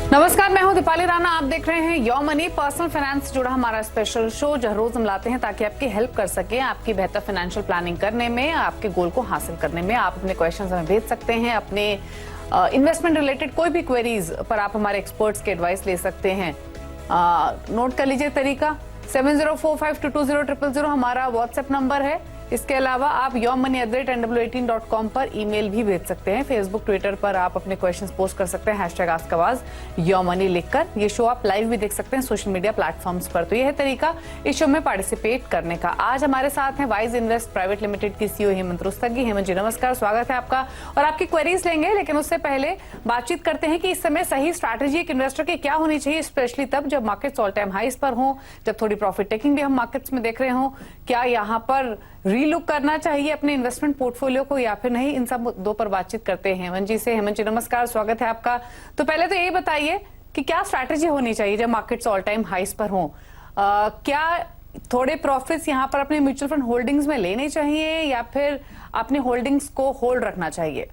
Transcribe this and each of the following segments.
नमस्कार, मैं हूं दीपाली राणा। आप देख रहे हैं योर मनी, पर्सनल फाइनेंस से जुड़ा हमारा स्पेशल शो जो रोज हम लाते हैं ताकि आपकी हेल्प कर सके आपकी बेहतर फाइनेंशियल प्लानिंग करने में, आपके गोल को हासिल करने में। आप अपने क्वेश्चंस हमें भेज सकते हैं, अपने इन्वेस्टमेंट रिलेटेड कोई भी क्वेरीज पर आप हमारे एक्सपर्ट्स की एडवाइस ले सकते हैं। नोट कर लीजिए तरीका, 7045220000 हमारा व्हाट्सएप नंबर है। इसके अलावा आप yourmoney@nw18.com पर ईमेल भी भेज सकते हैं। फेसबुक, ट्विटर पर आप अपने क्वेश्चंस पोस्ट कर सकते हैं #AskAwaz yourmoney लिखकर। ये शो आप लाइव भी देख सकते हैं सोशल मीडिया प्लेटफॉर्म्स पर। तो यह है तरीका इस शो में पार्टिसिपेट करने का। आज हमारे साथ हैं वाइज इन्वेस्ट प्राइवेट लिमिटेड की CEO हेमंत रुस्तगी। हेमंत जी नमस्कार, स्वागत है आपका और आपकी क्वेरीज लेंगे, लेकिन उससे पहले बातचीत करते हैं कि इस समय सही स्ट्रैटेजी एक इन्वेस्टर की क्या होनी चाहिए, स्पेशली तब जब मार्केट्स ऑल टाइम हाईज पर हों, जब थोड़ी प्रॉफिट टेकिंग भी हम मार्केट्स में देख रहे हों। क्या यहाँ पर रीलुक करना चाहिए अपने इन्वेस्टमेंट पोर्टफोलियो को या फिर नहीं? इन सब मुद्दों पर बातचीत करते हैं हेमंत जी से। हेमंत जी नमस्कार, स्वागत है आपका। तो पहले तो यही बताइए कि क्या स्ट्रैटेजी होनी चाहिए जब मार्केट्स ऑल टाइम हाईज पर हों? क्या थोड़े प्रॉफिट्स यहाँ पर अपने म्यूचुअल फंड होल्डिंग्स में लेने चाहिए या फिर अपने होल्डिंग्स को होल्ड रखना चाहिए?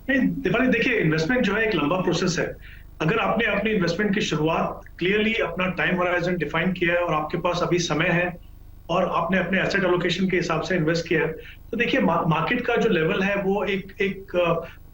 दीपाली देखिए, इन्वेस्टमेंट जो है एक लंबा प्रोसेस है। अगर आपने अपनी इन्वेस्टमेंट की शुरुआत क्लियरली अपना टाइम होराइजन डिफाइन किया है और आपके पास अभी समय है और आपने अपने एसेट एलोकेशन के हिसाब से इन्वेस्ट किया है, तो देखिए मार्केट का जो लेवल है वो एक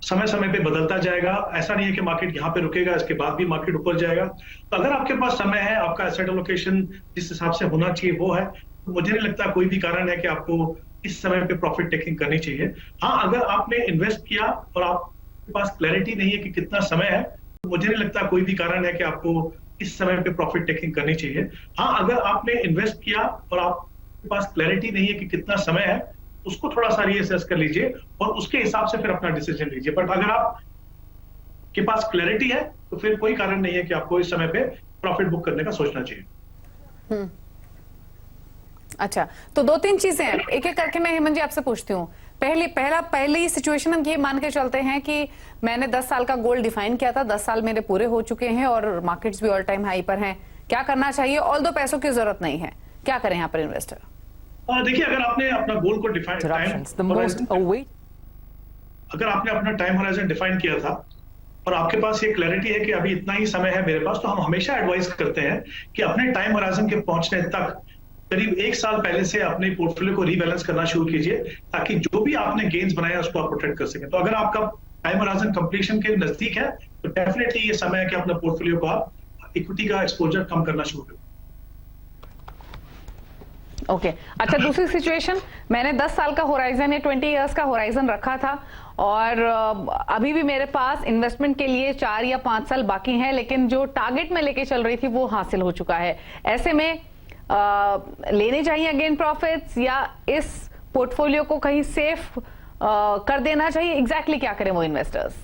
समय समय पे बदलता जाएगा। ऐसा नहीं है कि मार्केट यहाँ पे रुकेगा, इसके बाद भी मार्केट ऊपर जाएगा। तो अगर आपके पास समय है, आपका एसेट एलोकेशन जिस हिसाब से होना चाहिए वो है, तो मुझे नहीं लगता कोई भी कारण है कि आपको इस समय पे प्रॉफिट टेकिंग करनी चाहिए। हाँ, अगर आपने इन्वेस्ट किया और आपके पास क्लैरिटी नहीं है कि कितना समय है, तो मुझे नहीं लगता कोई भी कारण है कि आपको इस समय पे प्रॉफिट टेकिंग करनी चाहिए। हाँ, अगर आपने इन्वेस्ट किया और आपके पास क्लैरिटी नहीं है कि कितना समय है, उसको थोड़ा सा रीअसेस कर लीजिए और उसके हिसाब से फिर अपना डिसीजन लीजिए। बट अगर आपके पास क्लैरिटी है तो फिर कोई कारण नहीं है कि आपको इस समय पे प्रॉफिट बुक करने का सोचना चाहिए। अच्छा, तो दो तीन चीजें हैं, एक एक करके मैं हेमंत जी आपसे पूछती हूँ। पहली सिचुएशन हम ये मान के चलते हैं कि मैंने 10 साल का गोल डिफाइन किया था, 10 साल मेरे पूरे हो चुके हैं और मार्केट्स भी ऑल टाइम हाई पर हैं। क्या करना चाहिए? ऑल दो पैसों की जरूरत नहीं है, क्या करें यहाँ पर इन्वेस्टर? देखिए, अगर आपने अपना गोल को अगर आपने अपना टाइम होराइजन डिफाइन किया था और आपके पास ये क्लैरिटी है कि अभी इतना ही समय है मेरे पास, तो हम हमेशा एडवाइस करते हैं कि अपने टाइम होराइजन के पहुंचने तक करीब 1 साल पहले से अपने पोर्टफोलियो को रीबैलेंस करना शुरू कीजिए, ताकि जो भी आपने गेन्स बनाए उसको आप प्रोटेक्ट कर सकें। तो अगर आपका टाइम होराइजन कंप्लीशन के नजदीक है तो डेफिनेटली ये समय है कि अपने पोर्टफोलियो को आप इक्विटी का एक्सपोजर कम करना शुरू करें। ओके, अच्छा, दूसरी सिचुएशन, मैंने 10 साल का होराइजन या 20 इयर्स का होराइजन रखा था और अभी भी मेरे पास इन्वेस्टमेंट के लिए 4 या 5 साल बाकी हैं, लेकिन जो टारगेट में लेके चल रही थी वो हासिल हो चुका है। ऐसे में लेने चाहिए अगेन प्रॉफिट्स या इस पोर्टफोलियो को कहीं सेफ कर देना चाहिए? एग्जैक्टली क्या करें वो इन्वेस्टर्स?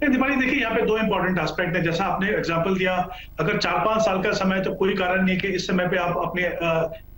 दीपाली देखिए, यहाँ पे दो इंपॉर्टेंट एस्पेक्ट है। जैसा आपने एग्जांपल दिया, अगर 4-5 साल का समय है तो कोई कारण नहीं कि इस समय पे आप अपने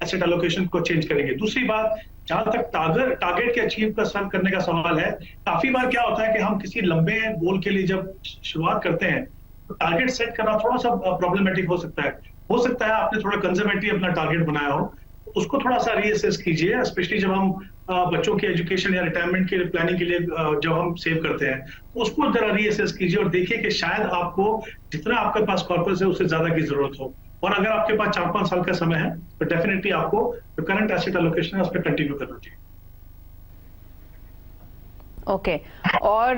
एसेट एलोकेशन को चेंज करेंगे। दूसरी बात, जहां तक टारगेट के अचीव करने का सवाल है, काफी बार क्या होता है कि हम किसी लंबे गोल के लिए जब शुरुआत करते हैं तो टारगेट सेट करना थोड़ा सा प्रॉब्लमेटिक हो सकता है। हो सकता है आपने थोड़ा कंजर्वेटिव अपना टारगेट बनाया हो, उसको थोड़ा सा रीअसेस कीजिए, स्पेशली जब हम बच्चों की एजुकेशन या रिटायरमेंट के प्लानिंग के लिए जब हम सेव करते हैं तो उसको जरा रीअसेस कीजिए और देखिए कि शायद आपको जितना आपके पास कॉर्पस है उससे ज्यादा की जरूरत हो। और अगर आपके पास 4-5 साल का समय है तो डेफिनेटली आपको जो करंट एसेट एलोकेशन है उस पर कंटिन्यू करना चाहिए। ओके, और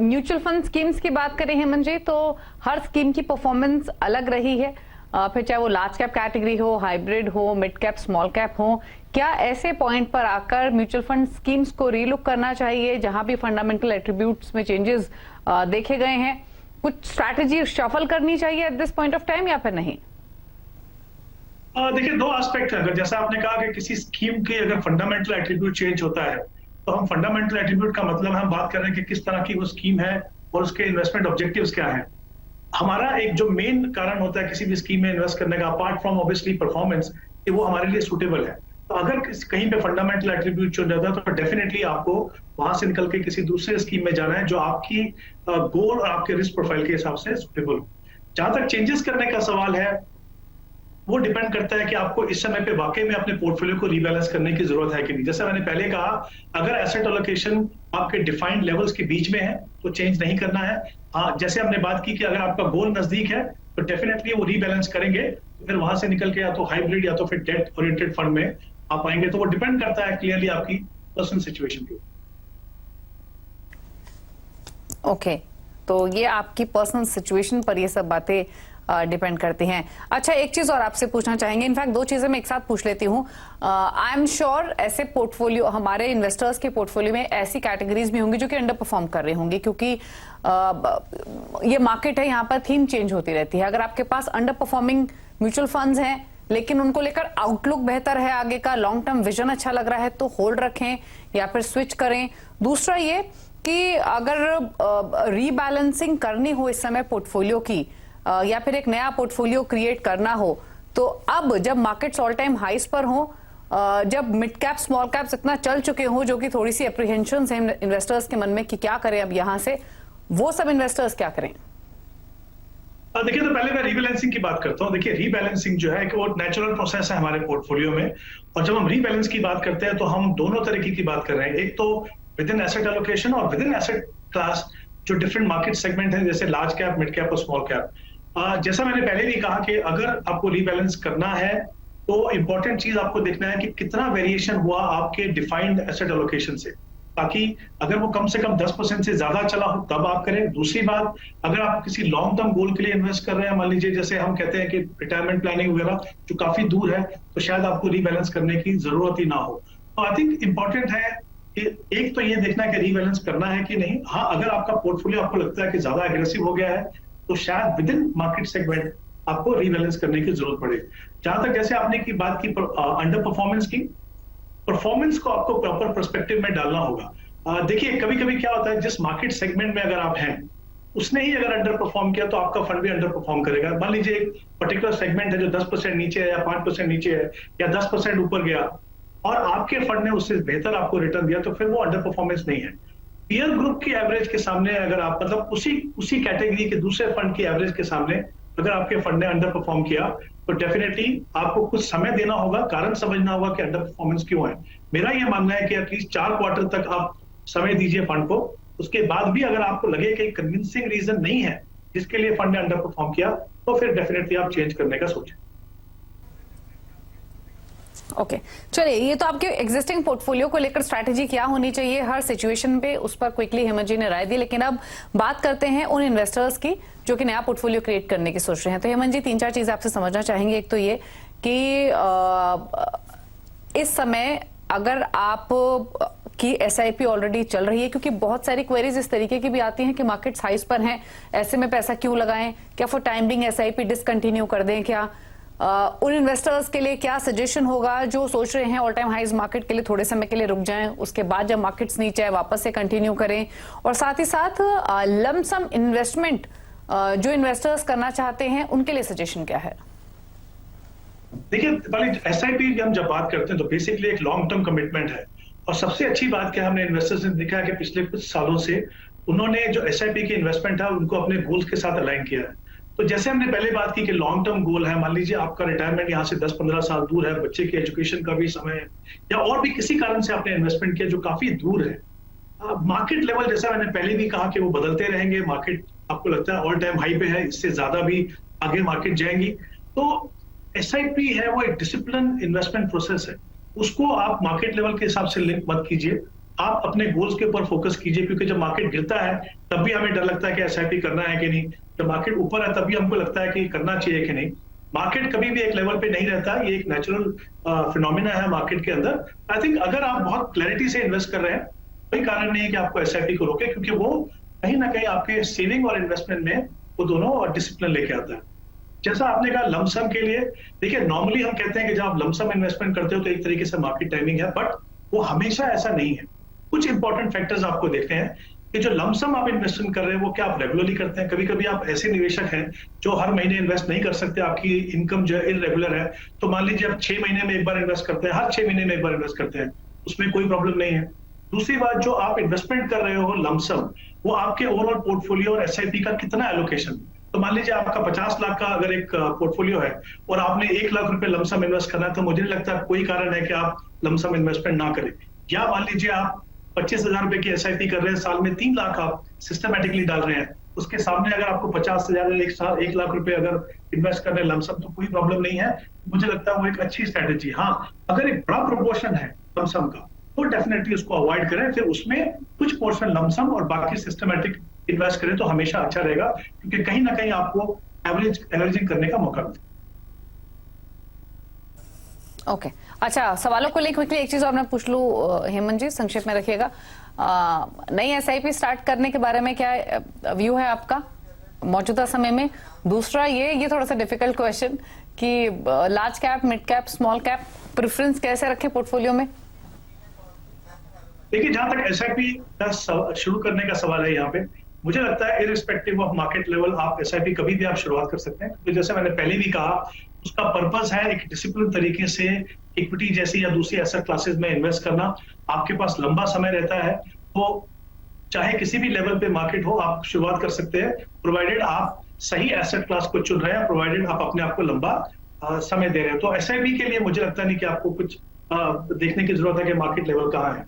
म्यूचुअल फंड स्कीम्स की बात करें हेमंत जी, तो हर स्कीम की परफॉर्मेंस अलग रही है, फिर चाहे वो लार्ज कैप कैटेगरी हो, हाइब्रिड हो, मिड कैप, स्मॉल कैप हो। क्या ऐसे पॉइंट पर आकर म्यूचुअल फंड स्कीम्स को रीलुक करना चाहिए जहां भी फंडामेंटल एट्रीब्यूट्स में चेंजेस देखे गए हैं? कुछ स्ट्रैटेजी शफल करनी चाहिए at this point of time या फिर नहीं? देखिए, दो एस्पेक्ट है। अगर जैसा आपने कहा कि किसी स्कीम के अगर फंडामेंटल एट्रीब्यूट चेंज होता है, तो हम फंडामेंटल एट्रीब्यूट का मतलब हम बात कर रहे हैं कि किस तरह की वो स्कीम है और उसके इन्वेस्टमेंट ऑब्जेक्टिव्स क्या है। हमारा एक जो मेन कारण होता है किसी भी स्कीम में इन्वेस्ट करने का, अपार्ट फ्रॉम ऑब्वियसली परफॉर्मेंस, कि वो हमारे लिए सूटेबल है। तो अगर कहीं पे फंडामेंटल एट्रीब्यूट चेंज जाता है तो डेफिनेटली आपको वहां से निकल के किसी दूसरे स्कीम में जाना है जो आपकी गोल और आपके रिस्क प्रोफाइल के हिसाब से सूटेबल हो। जहां तक चेंजेस करने का सवाल है, वो डिपेंड करता है कि आपको इस समय पे वाकई में अपने पोर्टफोलियो को रीबैलेंस करने की जरूरत है कि नहीं। जैसे मैंने पहले कहा, अगर एसेट एलोकेशन आपके डिफाइंड लेवल्स के बीच में है तो चेंज नहीं करना है। हाँ, जैसे हमने बात की कि अगर आपका गोल नजदीक है तो डेफिनेटली वो रीबैलेंस करेंगे, फिर वहां से निकल के या तो हाइब्रिड या तो फिर डेट ओरिएंटेड फंड में आप आएंगे। तो वो डिपेंड करता है क्लियरली आपकी पर्सनल सिचुएशन के ऊपर। ओके, तो ये आपकी पर्सनल सिचुएशन पर ये सब बातें डिपेंड करती हैं। अच्छा, एक चीज और आपसे पूछना चाहेंगे, इनफैक्ट दो चीजें मैं एक साथ पूछ लेती हूँ। आई एम श्योर ऐसे पोर्टफोलियो, हमारे इन्वेस्टर्स के पोर्टफोलियो में ऐसी कैटेगरीज भी होंगी जो कि अंडर परफॉर्म कर रही होंगी, क्योंकि ये मार्केट है, यहाँ पर थीम चेंज होती रहती है। अगर आपके पास अंडर परफॉर्मिंग म्यूचुअल फंड्स हैं लेकिन उनको लेकर आउटलुक बेहतर है, आगे का लॉन्ग टर्म विजन अच्छा लग रहा है, तो होल्ड रखें या फिर स्विच करें। दूसरा ये कि अगर रीबैलेंसिंग करनी हो इस समय पोर्टफोलियो की, या फिर एक नया पोर्टफोलियो क्रिएट करना हो, तो अब जब मार्केट्स ऑल टाइम हाइस पर हो, जब मिड कैप स्मॉल कैप्स इतना चल चुके हो, जो कि थोड़ी सी एप्रीहेंशंस हैं इन्वेस्टर्स के मन में कि क्या करें अब यहां से, वो सब इन्वेस्टर्स क्या करें? देखिए, तो पहले मैं रीबैलेंसिंग की बात करता हूँ। देखिए, रीबैलेंसिंग जो है कि वो नेचुरल प्रोसेस है हमारे पोर्टफोलियो में, और जब हम रीबैलेंस की बात करते हैं तो हम दोनों तरीके की बात कर रहे हैं। एक तो विद इन एसेट एलोकेशन और विद इन एसेट क्लास, जो डिफरेंट मार्केट सेगमेंट है, जैसे लार्ज कैप, मिड कैप और स्मॉल कैप। जैसा मैंने पहले भी कहा कि अगर आपको रीबैलेंस करना है तो इंपॉर्टेंट चीज आपको देखना है कि कितना वेरिएशन हुआ आपके डिफाइंड एसेट एलोकेशन से, ताकि अगर वो कम से कम 10% से ज्यादा चला हो तब आप करें। दूसरी बात, अगर आप किसी लॉन्ग टर्म गोल के लिए इन्वेस्ट कर रहे हैं, मान लीजिए जैसे हम कहते हैं कि रिटायरमेंट प्लानिंग वगैरह जो काफी दूर है, तो शायद आपको रीबैलेंस करने की जरूरत ही ना हो। तो आई थिंक इंपॉर्टेंट है कि एक तो ये देखना है कि रीबैलेंस करना है कि नहीं। हाँ, अगर आपका पोर्टफोलियो आपको लगता है कि ज्यादा एग्रेसिव हो गया है तो शायद विद इन मार्केट सेगमेंट आपको रीबैलेंस करने की जरूरत पड़े। जहां तक जैसे आपने की बात की अंडर परफॉर्मेंस की, परफॉर्मेंस को आपको प्रॉपर पर्सपेक्टिव में डालना होगा। देखिए, कभी कभी क्या होता है, जिस मार्केट सेगमेंट में अगर आप हैं उसने ही अगर अंडर परफॉर्म किया तो आपका फंड भी अंडर परफॉर्म करेगा। मान लीजिए एक पर्टिकुलर सेगमेंट है जो 10% नीचे है या 5% नीचे है या 10% ऊपर गया और आपके फंड ने उससे बेहतर आपको रिटर्न दिया, तो फिर वो अंडर परफॉर्मेंस नहीं है। पीयर ग्रुप की एवरेज के सामने अगर आप, मतलब उसी कैटेगरी के दूसरे फंड की एवरेज के सामने अगर आपके फंड ने अंडर परफॉर्म किया तो डेफिनेटली आपको कुछ समय देना होगा, कारण समझना होगा कि अंडर परफॉर्मेंस क्यों है। मेरा ये मानना है कि एटलीस्ट 4 क्वार्टर तक आप समय दीजिए फंड को। उसके बाद भी अगर आपको लगे कि कन्विंसिंग रीजन नहीं है जिसके लिए फंड ने अंडर परफॉर्म किया, तो फिर डेफिनेटली आप चेंज करने का सोचें। ओके, चलिए, ये तो आपके एग्जिस्टिंग पोर्टफोलियो को लेकर स्ट्रैटेजी क्या होनी चाहिए हर सिचुएशन पे, उस पर क्विकली हेमंत जी ने राय दी। लेकिन अब बात करते हैं उन इन्वेस्टर्स की जो कि नया पोर्टफोलियो क्रिएट करने की सोच रहे हैं। तो हेमंत जी, 3-4 चीजें आपसे समझना चाहेंगे। एक तो ये कि इस समय अगर आप की SIP ऑलरेडी चल रही है, क्योंकि बहुत सारी क्वेरीज इस तरीके की भी आती हैं कि मार्केट्स हाइस पर हैं, ऐसे में पैसा क्यों लगाएं, क्या for time being SIP discontinue कर दें क्या? उन इन्वेस्टर्स के लिए क्या सजेशन होगा जो सोच रहे हैं ऑल टाइम हाइज मार्केट के लिए थोड़े समय के लिए रुक जाएं, उसके बाद जब मार्केट्स नीचे आए वापस से कंटिन्यू करें? और साथ ही साथ लमसम इन्वेस्टमेंट जो इन्वेस्टर्स करना चाहते हैं उनके लिए सजेशन क्या है? देखिए, SIP हम जब बात करते हैं तो बेसिकली एक लॉन्ग टर्म कमिटमेंट है, और सबसे अच्छी बात क्या हमने इन्वेस्टर्स ने देखा है कि पिछले कुछ सालों से उन्होंने जो SIP की इन्वेस्टमेंट है उनको अपने गोल्स के साथ अलाइन किया है। तो जैसे हमने पहले बात की कि लॉन्ग टर्म गोल है, मान लीजिए आपका रिटायरमेंट यहाँ से 10-15 साल दूर है, बच्चे की एजुकेशन का भी समय है, या और भी किसी कारण से आपने इन्वेस्टमेंट किया जो काफी दूर है। मार्केट लेवल, जैसा मैंने पहले भी कहा कि वो बदलते रहेंगे, मार्केट आपको लगता है ऑल टाइम हाई पे है, इससे ज्यादा भी आगे मार्केट जाएंगी। तो SIP है वो एक डिसिप्लिन इन्वेस्टमेंट प्रोसेस है, उसको आप मार्केट लेवल के हिसाब से लिंक मत कीजिए, आप अपने गोल्स के ऊपर फोकस कीजिए। क्योंकि जब मार्केट गिरता है तब भी हमें डर लगता है कि SIP करना है कि नहीं, जब मार्केट ऊपर है तब भी हमको लगता है कि करना चाहिए कि नहीं। मार्केट कभी भी एक लेवल पे नहीं रहता, ये एक नेचुरल फिनोमिना है मार्केट के अंदर। आई थिंक अगर आप बहुत क्लैरिटी से इन्वेस्ट कर रहे हैं, कोई कारण नहीं है कि आपको SIP को रोके, क्योंकि वो कहीं ना कहीं आपके सेविंग और इन्वेस्टमेंट में वो दोनों और डिसिप्लिन लेके आता है। जैसा आपने कहा लमसम के लिए, देखिए नॉर्मली हम कहते हैं कि जब आप लमसम इन्वेस्टमेंट करते हो तो एक तरीके से मार्केट टाइमिंग है, बट वो हमेशा ऐसा नहीं है। कुछ इंपॉर्टेंट फैक्टर्स आपको देखने हैं कि जो लमसम आप इन्वेस्टमेंट कर रहे हैं वो क्या आप रेगुलरली करते हैं। कभी कभी आप ऐसे निवेशक हैं जो हर महीने इन्वेस्ट नहीं कर सकते, आपकी इनकम जो है इरेगुलर है, तो मान लीजिए आप 6 महीने में एक बार इन्वेस्ट करते हैं, हर 6 महीने में एक बार इन्वेस्ट करते हैं, उसमें कोई प्रॉब्लम नहीं है। दूसरी बात, जो आप इन्वेस्टमेंट कर रहे हो लमसम, वो आपके ओवरऑल पोर्टफोलियो और SIP का कितना एलोकेशन, तो मान लीजिए आपका 50 लाख का अगर एक पोर्टफोलियो है और आपने 1 लाख रुपए लमसम इन्वेस्ट करना है, तो मुझे नहीं लगता कोई कारण है कि आप लमसम इन्वेस्टमेंट ना करें। या मान लीजिए आप 25,000 रुपए की एसआईपी कर रहे हैं, साल में 3 लाख आप सिस्टमेटिकली डाल रहे हैं, उसके सामने अगर आपको 50,000 1 लाख रुपए अगर इन्वेस्ट करने लमसम, तो कोई प्रॉब्लम नहीं है। मुझे लगता है वो एक अच्छी स्ट्रेटेजी। हाँ, अगर एक बड़ा प्रोपोर्शन है लमसम का, तो डेफिनेटली उसको अवॉइड करें, फिर उसमें कुछ पोर्शन लमसम और बाकी सिस्टमेटिक इन्वेस्ट करें तो हमेशा अच्छा रहेगा, क्योंकि कहीं ना कहीं आपको एवरेजिंग करने का मौका मिलता है। ओके, अच्छा, सवालों को लेकर एक चीज और मैं पूछ लूं हेमंत जी, संक्षेप में रखिएगा। नई एसआईपी स्टार्ट करने के बारे में क्या व्यू है आपका मौजूदा समय में? दूसरा ये थोड़ा सा डिफिकल्ट क्वेश्चन कि large cap, mid cap, small cap, preference कैसे रखें पोर्टफोलियो में? देखिए, जहां तक एसआईपी का शुरू करने का सवाल है, यहाँ पे मुझे लगता है इरिस्पेक्टिव ऑफ मार्केट लेवल आप एसआईपी कभी भी आप शुरुआत कर सकते हैं, क्योंकि जैसे मैंने पहले भी कहा, उसका पर्पस है एक डिसिप्लिन तरीके से इक्विटी जैसी या दूसरी एसेट क्लासेस में इन्वेस्ट करना। आपके पास लंबा समय रहता है, तो चाहे किसी भी लेवल पे मार्केट हो, आप शुरुआत कर सकते हैं, प्रोवाइडेड आप सही एसेट क्लास को चुन रहे हैं, प्रोवाइडेड आप अपने आप को लंबा समय दे रहे हैं। तो एसआईपी के लिए मुझे लगता नहीं कि आपको कुछ देखने की जरूरत है कि मार्केट लेवल कहाँ है।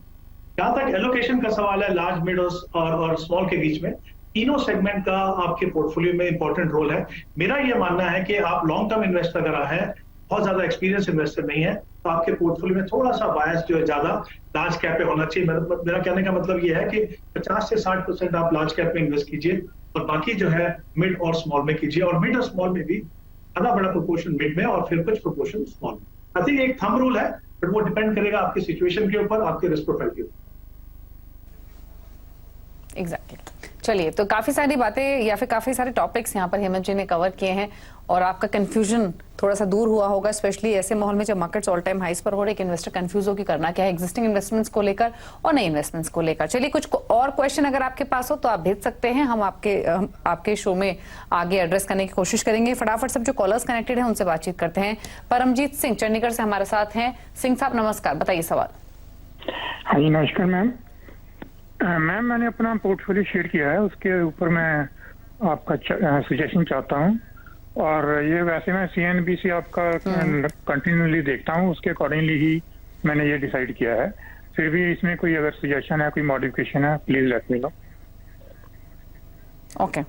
जहां तक एलोकेशन का सवाल है, लार्ज, मिड और स्मॉल के बीच में, तीनों सेगमेंट का आपके पोर्टफोलियो में इंपॉर्टेंट रोल है। मेरा ये मानना है कि आप लॉन्ग टर्म इन्वेस्टर अगर है, बहुत ज्यादा एक्सपीरियंस इन्वेस्टर नहीं है, तो आपके पोर्टफोलियो में थोड़ा सा बायस जो है ज्यादा लार्ज कैप पे होना चाहिए। मेरा कहने का मतलब ये है कि 50 से 60% आप लार्ज कैप में इन्वेस्ट कीजिए और बाकी जो है मिड और स्मॉल में कीजिए, और मिड और स्मॉल में भी ज्यादा बड़ा प्रोपोर्शन मिड में और फिर कुछ प्रोपोर्शन स्मॉल में। आई थिंक एक थंब रूल है, बट वो डिपेंड करेगा आपकी सिचुएशन के ऊपर, आपके रिस्क प्रोफाइल के ऊपर। एग्जैक्टली। चलिए, तो काफी सारी बातें या फिर काफी सारे टॉपिक्स यहाँ पर हेमंत जी ने कवर किए हैं और आपका कंफ्यूजन थोड़ा सा दूर हुआ होगा, स्पेशली ऐसे माहौल में जब मार्केट्स ऑल टाइम हाइस पर हो रहे, कि इन्वेस्टर कंफ्यूज हो कि करना क्या है एग्जिस्टिंग इन्वेस्टमेंट्स को लेकर और नई इन्वेस्टमेंट्स को लेकर। चलिए, कुछ और क्वेश्चन अगर आपके पास हो तो आप भेज सकते हैं, हम आपके शो में आगे एड्रेस करने की कोशिश करेंगे। फटाफट सब जो कॉलर्स कनेक्टेड हैं उनसे बातचीत करते हैं। परमजीत सिंह चंडीगढ़ से हमारे साथ हैं। सिंह साहब नमस्कार, बताइए सवाल। हाँ जी, नमस्कार मैम। मैम, मैंने अपना पोर्टफोलियो शेयर किया है, उसके ऊपर मैं आपका सजेशन चाहता हूँ। और ये वैसे मैं सीएनबीसी आपका कंटिन्यूअली देखता हूँ, उसके अकॉर्डिंगली ही मैंने ये डिसाइड किया है। फिर भी इसमें कोई अगर सजेशन है, कोई मॉडिफिकेशन है, please let me know. Okay,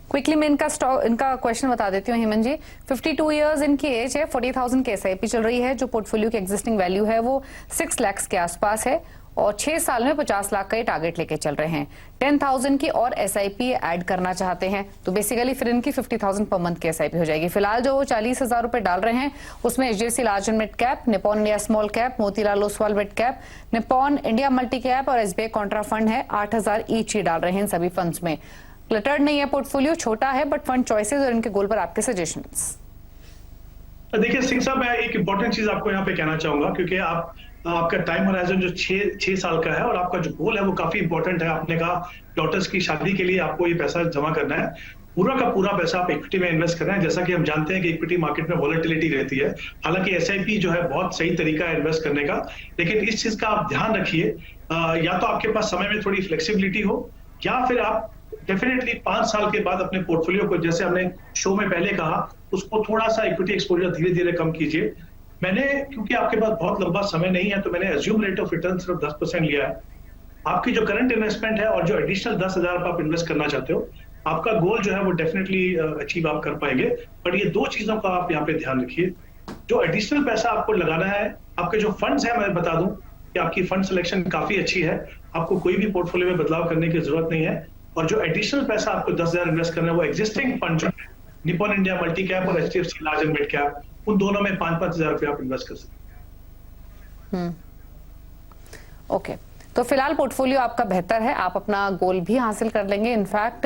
quickly मैं इनका क्वेश्चन बता देती हूँ हेमंत जी। 52 इयर्स इनकी एज है, 40,000 की एसआईपी चल रही है, जो पोर्टफोलियो की एग्जिस्टिंग वैल्यू है वो 6 लाख के आसपास है और 6 साल में 50 लाख का ये टारगेट लेके चल रहे हैं। 10,000 की और एसआईपी ऐड करना चाहते हैं, तो बेसिकली फिर इनकी 50,000 पर मंथ की एसआईपी हो जाएगी। फिलहाल जो 40,000 रुपए डाल रहे हैं उसमें HDFC large and mid cap, Nippon India small cap, Motilal Oswal mid cap, Nippon India multi cap और एसबीआई कॉन्ट्रा फंड है। 8,000 ईच ही डाल रहे हैं इन सभी फंड्स में। क्लटर्ड नहीं है पोर्टफोलियो, छोटा है, बट फंड चॉइसेस और इनके गोल पर आपके सजेशंस। देखिए सिंह साहब, मैं एक इंपॉर्टेंट चीज आपको यहाँ पे कहना चाहूंगा, क्योंकि आपका टाइम होराइजन जो 6 साल का है और आपका जो गोल है वो काफी इंपॉर्टेंट है। आपने कहा डॉटर्स की शादी के लिए आपको ये पैसा जमा करना है, पूरा का पूरा पैसा आप इक्विटी में इन्वेस्ट कर रहे हैं। जैसा कि हम जानते हैं कि इक्विटी मार्केट में वॉलेटिलिटी रहती है, हालांकि एसआईपी जो है बहुत सही तरीका है इन्वेस्ट करने का, लेकिन इस चीज का आप ध्यान रखिए, या तो आपके पास समय में थोड़ी फ्लेक्सिबिलिटी हो, या फिर आप डेफिनेटली 5 साल के बाद अपने पोर्टफोलियो को, जैसे हमने शो में पहले कहा, उसको थोड़ा सा इक्विटी एक्सपोजर धीरे धीरे कम कीजिए। मैंने, क्योंकि आपके पास बहुत लंबा समय नहीं है, तो मैंने एज्यूम रेट ऑफ रिटर्न सिर्फ 10% लिया है। आपकी जो करंट इन्वेस्टमेंट है और जो एडिशनल 10,000 आप इन्वेस्ट करना चाहते हो, आपका गोल जो है वो डेफिनेटली अचीव आप कर पाएंगे। बट ये 2 चीजों का आप यहाँ पे ध्यान रखिए। जो एडिशनल पैसा आपको लगाना है, आपके जो फंड्स है, मैं बता दूं कि आपकी फंड सिलेक्शन काफी अच्छी है, आपको कोई भी पोर्टफोलियो में बदलाव करने की जरूरत नहीं है। और जो एडिशनल पैसा आपको 10,000 इन्वेस्ट करना है, वो एग्जिस्टिंग फंड जो है, निप्पॉन इंडिया मल्टी कैप और HDFC large and mid cap, उन दोनों में 5-5 हजार रुपए आप इन्वेस्ट कर सकते हैं। ओके, तो फिलहाल पोर्टफोलियो आपका बेहतर है, आप अपना गोल भी हासिल कर लेंगे। इनफैक्ट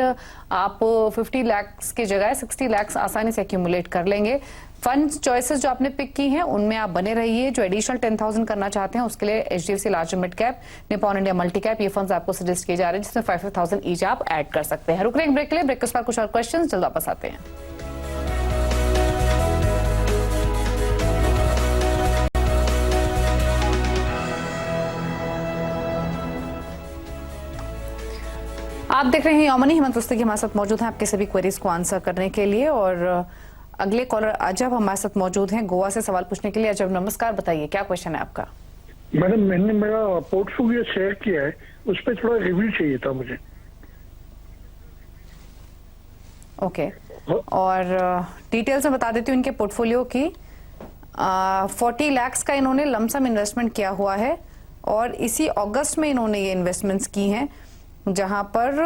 आप 50 लाख की जगह 60 लाख आसानी से एक्यूमुलेट कर लेंगे। फंड चॉइसेस जो आपने पिक की हैं उनमें आप बने रहिए। जो एडिशनल 10,000 करना चाहते हैं उसके लिए HDFC large mid cap, Nippon India multi cap, ये फंड्स आपको सजेस्ट किए जा रहे हैं, जिसमें 5,000 ईच आप ऐड कर सकते हैं। रुक रहे हैं ब्रेक के लिए, ब्रेक के बाद कुछ और क्वेश्चन, जल्द वापस आते हैं। आप देख रहे हैं योमनी। हेमंत रुस्तगी हमारे साथ मौजूद हैं आपके सभी क्वेरीज को आंसर करने के लिए। और अगले कॉलर अजब हमारे साथ मौजूद हैं गोवा से सवाल पूछने के लिए। अजब नमस्कार, बताइए क्या क्वेश्चन है आपका। मैडम, मैंने मेरा पोर्टफोलियो शेयर किया है, उस पर थोड़ा रिव्यू चाहिए था मुझे। ओके, और डिटेल्स में बता देती हूँ इनके पोर्टफोलियो की। 40 लाख का इन्होंने लमसम इन्वेस्टमेंट किया हुआ है और इसी अगस्त में इन्होंने ये इन्वेस्टमेंट्स की हैं, जहां पर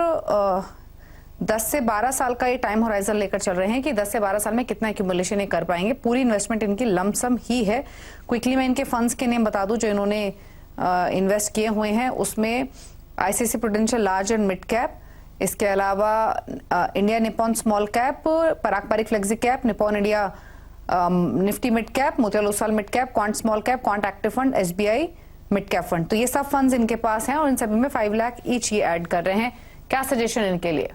10 से 12 साल का ये टाइम होराइजन लेकर चल रहे हैं कि 10 से 12 साल में कितना एक्यूमुलेशन ये कर पाएंगे। पूरी इन्वेस्टमेंट इनकी लमसम ही है। क्विकली मैं इनके फंड्स के नेम बता दूं जो इन्होंने इन्वेस्ट किए हुए हैं। उसमें ICICI Prudential large and mid cap, इसके अलावा India Nippon small cap, Parag Parikh flexi cap, Nippon India Nifty mid cap, Motilal Oswal mid cap, Quant small cap, Quant active fund, SBI mid cap fund. तो ये सब फंड्स इनके पास हैं और इन सभी में 5 लाख ईच ये ऐड कर रहे हैं। क्या सजेशन इनके लिए?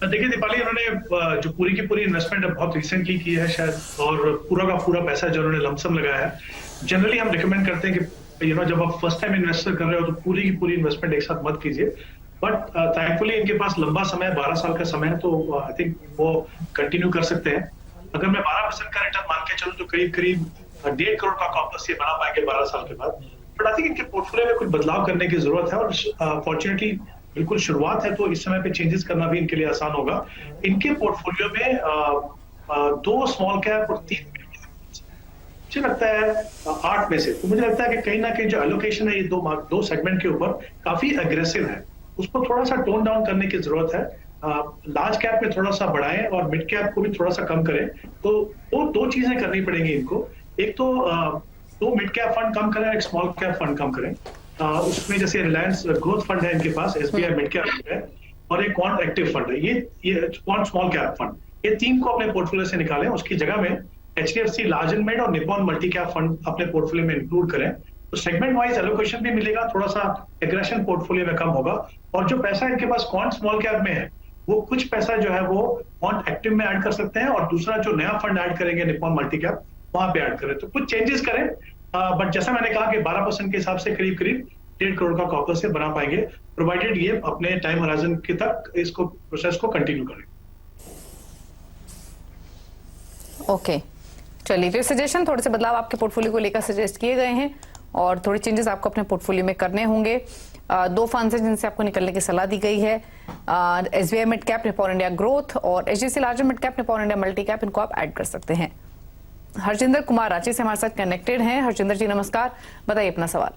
देखिए दीपाली, उन्होंने जो पूरी की पूरी इन्वेस्टमेंट बहुत रिसेंटली की है शायद, और पूरा का पूरा पैसा जो उन्होंने लमसम लगाया है। जनरली हम रिकमेंड करते हैं कि जब आप फर्स्ट टाइम इन्वेस्टर कर रहे हो तो पूरी की पूरी इन्वेस्टमेंट एक साथ मत कीजिए। बट थैंकफुली इनके पास लंबा समय, 12 साल का समय है, तो आई थिंक वो कंटिन्यू कर सकते हैं। अगर मैं 12% का रिटर्न मान के चलूं तो करीब करीब 1.5 करोड़ का कॉर्पस ये बना पाएंगे 12 साल के बाद। बट आई थिंक इनके पोर्टफोलियो में कुछ बदलाव करने की जरूरत है, और फॉर्चुनेटली बिल्कुल शुरुआत है तो इस समय पे चेंजेस करना भी इनके लिए आसान होगा। इनके पोर्टफोलियो में 2 स्मॉल कैप और 3 मुझे लगता है 8 में से, तो मुझे लगता है कि कहीं ना कहीं जो एलोकेशन है ये दो सेगमेंट के ऊपर काफी अग्रेसिव है, उसको थोड़ा सा टोन डाउन करने की जरूरत है। लार्ज कैप में थोड़ा सा बढ़ाएं और मिड कैप को भी थोड़ा सा कम करें। तो वो 2 चीजें करनी पड़ेंगी इनको। एक तो 2 मिड कैप फंड कम करें, एक स्मॉल कैप फंड कम करें। उसमें जैसे रिलायंस ग्रोथ फंड है इनके पास, एसबीआई मिड कैप फंड है, और एक क्वांट एक्टिव फंड है, ये क्वांट स्मॉल कैप फंड। ये 3 को अपने पोर्टफोलियो से निकालें। उसकी जगह में एचडीएफसी लार्ज एंड मिड और निपॉन मल्टी कैप फंड अपने पोर्टफोलियो में इंक्लूड करें, तो सेगमेंट वाइज एलोकेशन भी मिलेगा, थोड़ा सा एग्रेशन पोर्टफोलियो में कम होगा। और जो पैसा इनके पास क्वांट स्मॉल कैप में है, वो कुछ पैसा जो है वो क्वांट एक्टिव में ऐड कर सकते हैं, और दूसरा जो नया फंड ऐड करेंगे निपॉन मल्टी कैप, वहां पे ऐड करें। तो कुछ चेंजेस करें, बट जैसा मैंने कहा कि 12% के हिसाब से करीब करीब 1.5 करोड़ का कॉर्पस से बना पाएंगे, प्रोवाइडेड ये अपने टाइम होराइजन के तक इसको प्रोसेस को कंटिन्यू करें। ओके, चलिए, तो सजेशन थोड़े से बदलाव आपके पोर्टफोलियो को लेकर सजेस्ट किए गए हैं और थोड़े चेंजेस आपको अपने पोर्टफोलियो में करने होंगे। 2 फंड्स हैं जिनसे आपको निकलने की सलाह दी गई है, SBI mid cap, Nippon India growth, और HDFC large mid cap, Nippon India multi cap. इनको आप ऐड कर सकते हैं। हरजिंदर कुमार रांची से हमारे साथ कनेक्टेड हैं। हरजिंदर जी नमस्कार, बताइए अपना सवाल।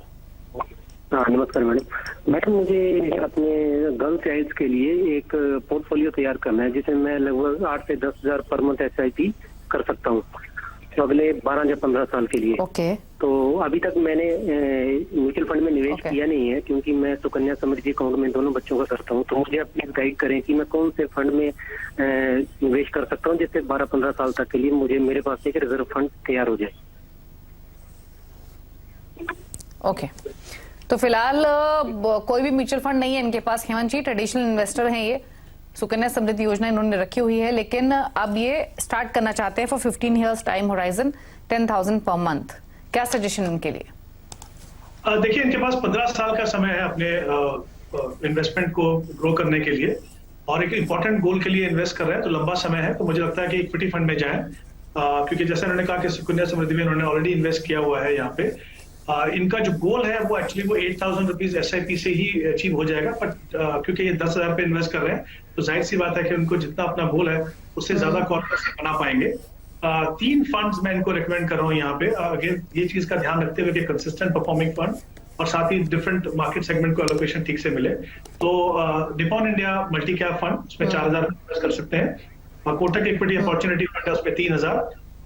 हाँ नमस्कार मैडम, मुझे अपने गर्ल चाइल्ड के लिए एक पोर्टफोलियो तैयार करना है जिसमें मैं लगभग 8 से 10 हजार पर मंथ SIP कर सकता हूँ तो अगले 12 या 15 साल के लिए। ओके। तो अभी तक मैंने म्यूचुअल फंड में निवेश किया नहीं है, क्योंकि मैं सुकन्या समृद्धि अकाउंट में दोनों बच्चों का करता हूँ। तो मुझे आप प्लीज गाइड करें कि मैं कौन से फंड में निवेश कर सकता हूँ जिससे 12-15 साल तक के लिए मेरे पास एक रिजर्व फंड तैयार हो जाए। ओके, तो फिलहाल कोई भी म्यूचुअल फंड नहीं है इनके पास। हेमंत जी ट्रेडिशनल इन्वेस्टर हैं, ये सुकन्या समृद्धि योजना इन्होंने रखी हुई है, लेकिन अब ये स्टार्ट करना चाहते हैं for 15 years time horizon, 10,000 per month. क्या सजेशन इनके लिए? देखिए, इनके पास 15 साल का समय है अपने इन्वेस्टमेंट को ग्रो करने के लिए, और एक इंपॉर्टेंट गोल के लिए इन्वेस्ट कर रहे हैं, तो लंबा समय है। तो मुझे लगता है कि इक्विटी फंड में जाएं, क्योंकि जैसे उन्होंने कहा कि सुकन्या समृद्धि में उन्होंने ऑलरेडी इन्वेस्ट किया हुआ है यहाँ पे। इनका जो गोल है वो एक्चुअली वो 8,000 रुपीज SIP से ही अचीव हो जाएगा, बट क्योंकि ये 10,000 पे इन्वेस्ट कर रहे हैं तो जाहिर सी बात है कि उनको जितना अपना गोल है उससे ज्यादा कॉर्पस बना पाएंगे। 3 फंड्स मैं इनको रिकमेंड कर रहा हूँ यहाँ पे। अगेन ये चीज का ध्यान रखते हुए कि कंसिस्टेंट परफॉर्मिंग फंड और साथ ही डिफरेंट मार्केट सेगमेंट को एलोकेशन ठीक से मिले। तो Nippon India multi cap fund, उसमें 4,000 इन्वेस्ट कर सकते हैं। कोटक इक्विटी अपॉर्चुनिटी फंड है, उसमें 3,000,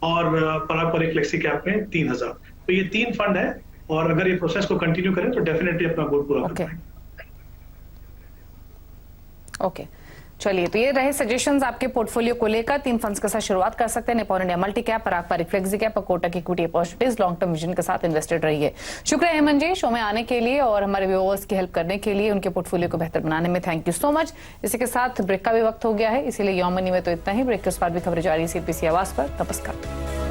और पराग पारिक फ्लेक्सी कैप में 3,000। तो ये 3 फंड है, और अगर ये प्रोसेस को कंटिन्यू करें तो डेफिनेटली अपना गोल पूरा कर पाएंगे। ओके, चलिए, तो ये रहे सजेशंस आपके पोर्टफोलियो को लेकर। 3 फंड्स के साथ शुरुआत कर सकते हैं, Nippon India multi cap, Parag Parikh flexi cap और Kotak equity opportunities. Long term vision के साथ इन्वेस्टेड रहिए। शुक्रिया हेमंत जी शो में आने के लिए और हमारे व्यूअर्स की हेल्प करने के लिए, उनके पोर्टफोलियो को बेहतर बनाने में। Thank you so much. इसी के साथ ब्रेक का भी वक्त हो गया है, इसीलिए योमनी में तो इतना ही। ब्रेक के उस पार भी खबरें जारी है CPC आवाज पर। नमस्कार।